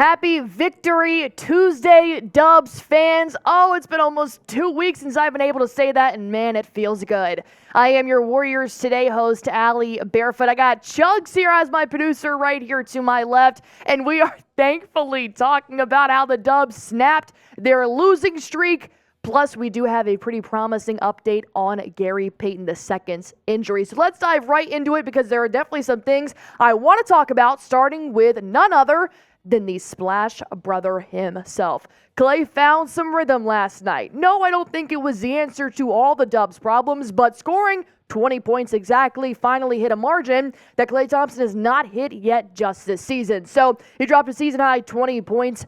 Happy Victory Tuesday, Dubs fans. Oh, it's been almost 2 weeks since I've been able to say that, and man, it feels good. I am your Warriors Today host, Allie Barefoot. I got Chugs here as my producer right here to my left, and we are thankfully talking about how the Dubs snapped their losing streak. Plus, we do have a pretty promising update on Gary Payton II's injury. So let's dive right into it because there are definitely some things I want to talk about, starting with none other than the Splash Brother himself. Klay found some rhythm last night. No, I don't think it was the answer to all the Dubs' problems, but scoring 20 points exactly finally hit a margin that Klay Thompson has not hit yet just this season. So he dropped a season-high 20 points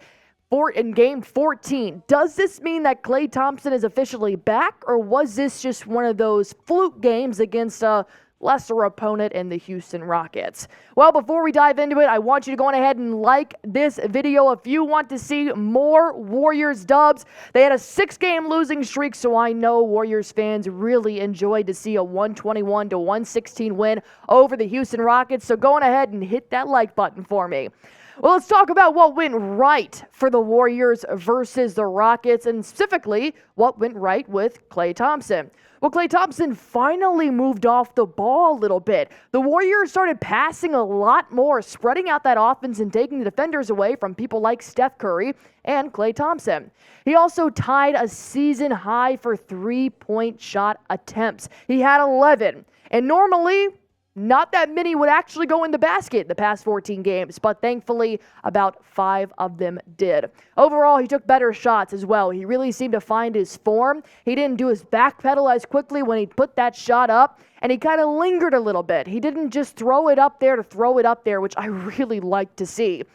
in game 14. Does this mean that Klay Thompson is officially back, or was this just one of those fluke games against a lesser opponent in the Houston Rockets? Well, before we dive into it, I want you to go on ahead and like this video if you want to see more Warriors Dubs. They had a 6-game losing streak, so I know Warriors fans really enjoyed to see a 121-116 win over the Houston Rockets, so go on ahead and hit that like button for me. Well, let's talk about what went right for the Warriors versus the Rockets, and specifically what went right with Klay Thompson. Well, Klay Thompson finally moved off the ball a little bit. The Warriors started passing a lot more, spreading out that offense and taking the defenders away from people like Steph Curry and Klay Thompson. He also tied a season high for three-point shot attempts. He had 11, and normally not that many would actually go in the basket the past 14 games, but thankfully about 5 of them did. Overall, he took better shots as well. He really seemed to find his form. He didn't do his back pedal as quickly when he put that shot up, and he kind of lingered a little bit. He didn't just throw it up there to throw it up there, which I really like to see.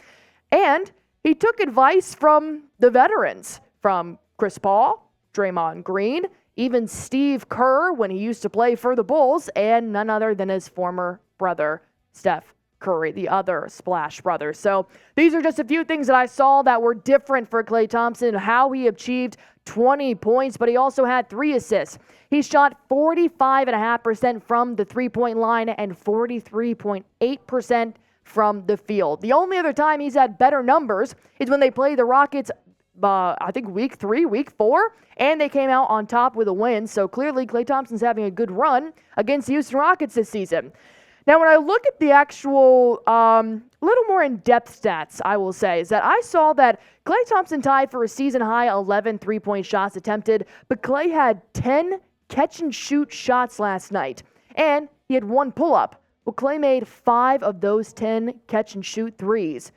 And he took advice from the veterans, from Chris Paul, Draymond Green, even Steve Kerr when he used to play for the Bulls, and none other than his former brother, Steph Curry, the other Splash brother. So these are just a few things that I saw that were different for Klay Thompson, how he achieved 20 points, but he also had 3 assists. He shot 45.5% from the three-point line and 43.8% from the field. The only other time he's had better numbers is when they play the Rockets I think week 3, week 4, and they came out on top with a win. So clearly Klay Thompson's having a good run against the Houston Rockets this season. Now, when I look at the actual little more in-depth stats, I will say, is that I saw that Klay Thompson tied for a season-high 11 three-point shots attempted, but Klay had 10 catch-and-shoot shots last night, and he had 1 pull-up. Well, Klay made 5 of those 10 catch-and-shoot threes.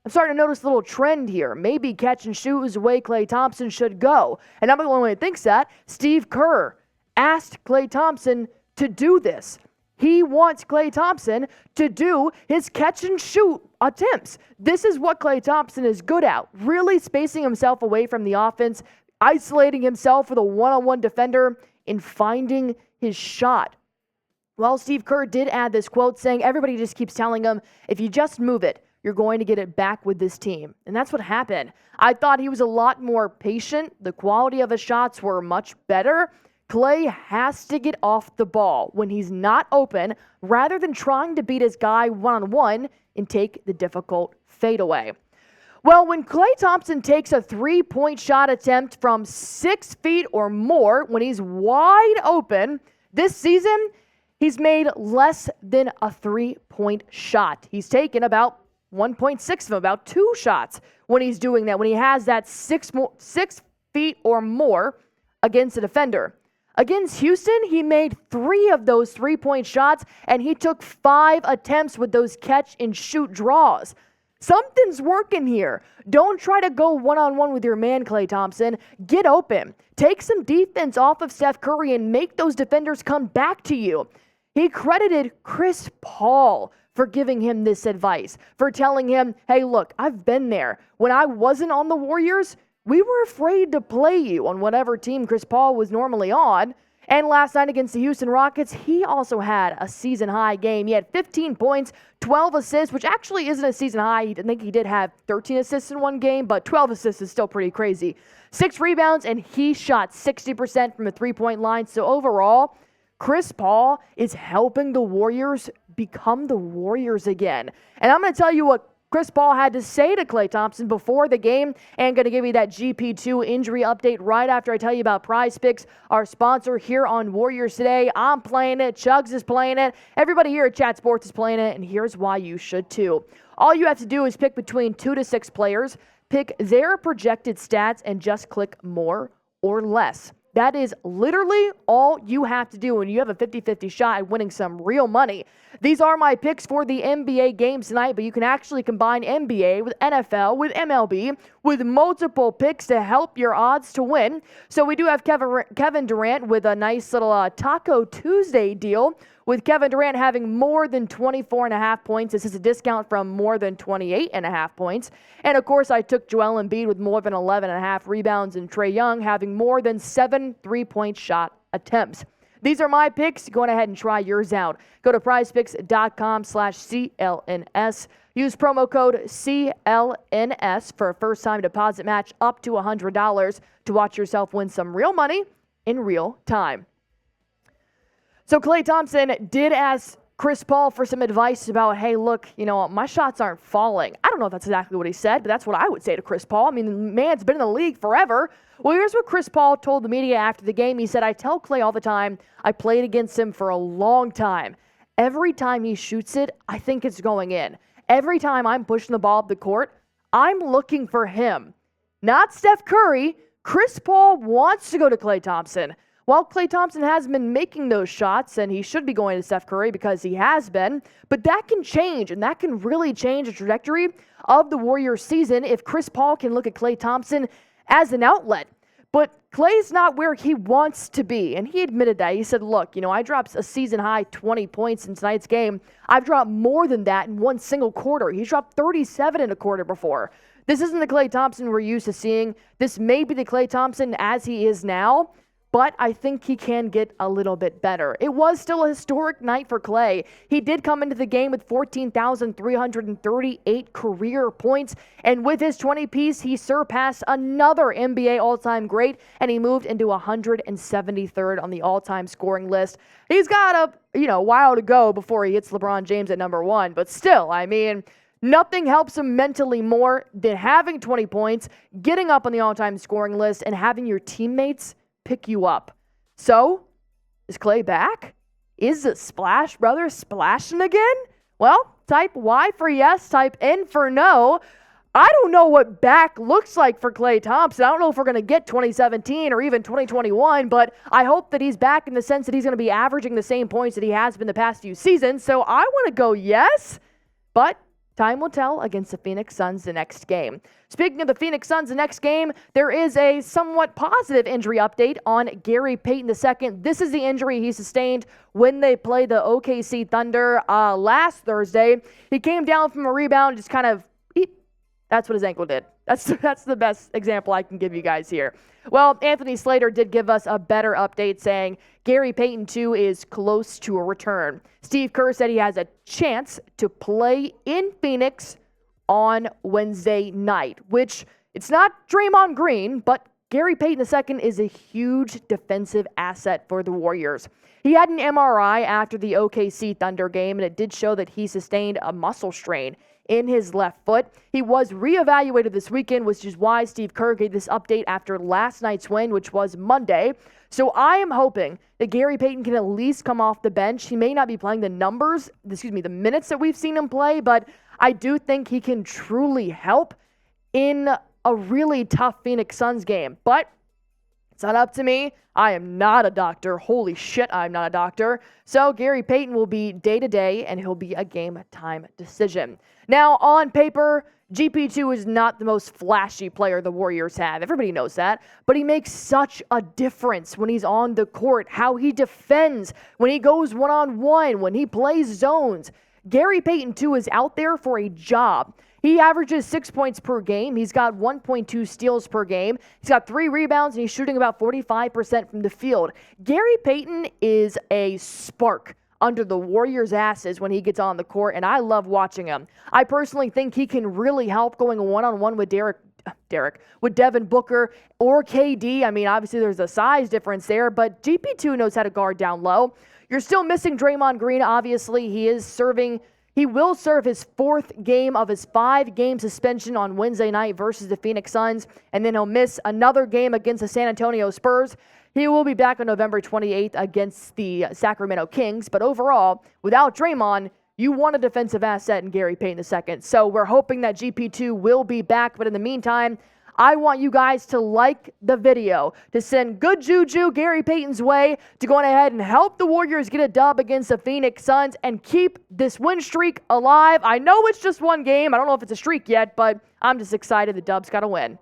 I'm starting to notice a little trend here. Maybe catch and shoot is the way Klay Thompson should go. And I'm the only one who thinks that. Steve Kerr asked Klay Thompson to do this. He wants Klay Thompson to do his catch and shoot attempts. This is what Klay Thompson is good at. Really spacing himself away from the offense, isolating himself with a one-on-one defender, and finding his shot. Well, Steve Kerr did add this quote saying, everybody just keeps telling him, if you just move it, you're going to get it back with this team. And that's what happened. I thought he was a lot more patient. The quality of his shots were much better. Klay has to get off the ball when he's not open rather than trying to beat his guy one-on-one and take the difficult fadeaway. Well, when Klay Thompson takes a three-point shot attempt from 6 feet or more when he's wide open this season, he's made less than a 3-point shot. He's taken about 1.6 of them, about 2 shots when he's doing that, when he has that 6 feet or more against a defender. Against Houston, he made 3 of those 3-point shots, and he took 5 attempts with those catch-and-shoot draws. Something's working here. Don't try to go one-on-one with your man, Klay Thompson. Get open. Take some defense off of Steph Curry and make those defenders come back to you. He credited Chris Paul for giving him this advice, for telling him, hey, look, I've been there. When I wasn't on the Warriors, we were afraid to play you on whatever team Chris Paul was normally on. And last night against the Houston Rockets, he also had a season-high game. He had 15 points, 12 assists, which actually isn't a season high. I think he did have 13 assists in one game, but 12 assists is still pretty crazy. 6 rebounds, and he shot 60% from the three-point line. So overall, Chris Paul is helping the Warriors become the Warriors again. And I'm going to tell you what Chris Paul had to say to Klay Thompson before the game, and going to give you that GP2 injury update right after I tell you about PrizePicks, our sponsor here on Warriors Today. I'm playing it. Chugs is playing it. Everybody here at Chat Sports is playing it, and here's why you should too. All you have to do is pick between 2 to 6 players, pick their projected stats, and just click more or less. That is literally all you have to do when you have a 50-50 shot at winning some real money. These are my picks for the NBA games tonight, but you can actually combine NBA with NFL, with MLB, with multiple picks to help your odds to win. So we do have Kevin Durant with a nice little Taco Tuesday deal, with Kevin Durant having more than 24.5 points. This is a discount from more than 28.5 points. And of course, I took Joel Embiid with more than 11.5 rebounds, and Trae Young having more than 7 3-point shot attempts. These are my picks. Go ahead and try yours out. Go to prizepicks.com/CLNS. Use promo code CLNS for a first-time deposit match up to $100 to watch yourself win some real money in real time. So Klay Thompson did ask Chris Paul for some advice about, hey, look, my shots aren't falling. I don't know if that's exactly what he said, but that's what I would say to Chris Paul. I mean, the man's been in the league forever. Well, here's what Chris Paul told the media after the game. He said, I tell Klay all the time, I played against him for a long time. Every time he shoots it, I think it's going in. Every time I'm pushing the ball up the court, I'm looking for him. Not Steph Curry. Chris Paul wants to go to Klay Thompson. Well, Klay Thompson has been making those shots, and he should be going to Steph Curry because he has been, but that can change, and that can really change the trajectory of the Warriors season if Chris Paul can look at Klay Thompson as an outlet. But Klay's not where he wants to be, and he admitted that. He said, look, I dropped a season-high 20 points in tonight's game. I've dropped more than that in one single quarter. He's dropped 37 in a quarter before. This isn't the Klay Thompson we're used to seeing. This may be the Klay Thompson as he is now, but I think he can get a little bit better. It was still a historic night for Klay. He did come into the game with 14,338 career points, and with his 20-piece, he surpassed another NBA all-time great, and he moved into 173rd on the all-time scoring list. He's got a while to go before he hits LeBron James at number 1, but still, nothing helps him mentally more than having 20 points, getting up on the all-time scoring list, and having your teammates pick you up. So, is Klay back? Is the Splash Brothers splashing again? Well, type Y for yes, type N for no. I don't know what back looks like for Klay Thompson. I don't know if we're going to get 2017 or even 2021, but I hope that he's back in the sense that he's going to be averaging the same points that he has been the past few seasons. So I want to go yes, but time will tell against the Phoenix Suns the next game. Speaking of the Phoenix Suns the next game, there is a somewhat positive injury update on Gary Payton II. This is the injury he sustained when they played the OKC Thunder last Thursday. He came down from a rebound, just kind of, that's what his ankle did. That's the best example I can give you guys here. Well, Anthony Slater did give us a better update saying Gary Payton II is close to a return. Steve Kerr said he has a chance to play in Phoenix on Wednesday night, which it's not Draymond Green, but Gary Payton II is a huge defensive asset for the Warriors. He had an MRI after the OKC Thunder game, and it did show that he sustained a muscle strain in his left foot. He was reevaluated this weekend, which is why Steve Kerr gave this update after last night's win, which was Monday. So I am hoping that Gary Payton can at least come off the bench. He may not be playing the minutes that we've seen him play, but I do think he can truly help in a really tough Phoenix Suns game. But it's not up to me. I am not a doctor. Holy shit, I'm not a doctor. So Gary Payton will be day-to-day, and he'll be a game-time decision. Now, on paper, GP2 is not the most flashy player the Warriors have. Everybody knows that. But he makes such a difference when he's on the court, how he defends, when he goes one-on-one, when he plays zones. Gary Payton II is out there for a job. He averages 6 points per game. He's got 1.2 steals per game. He's got 3 rebounds, and he's shooting about 45% from the field. Gary Payton is a spark under the Warriors' asses when he gets on the court, and I love watching him. I personally think he can really help going one-on-one with with Devin Booker or KD. Obviously there's a size difference there, but GP2 knows how to guard down low. You're still missing Draymond Green, obviously. He is serving He will serve his 4th game of his 5-game suspension on Wednesday night versus the Phoenix Suns, and then he'll miss another game against the San Antonio Spurs. He will be back on November 28th against the Sacramento Kings, but overall, without Draymond, you want a defensive asset in Gary Payton II. So we're hoping that GP2 will be back, but in the meantime, I want you guys to like the video, to send good juju Gary Payton's way, to go on ahead and help the Warriors get a dub against the Phoenix Suns and keep this win streak alive. I know it's just one game. I don't know if it's a streak yet, but I'm just excited the Dubs got to win.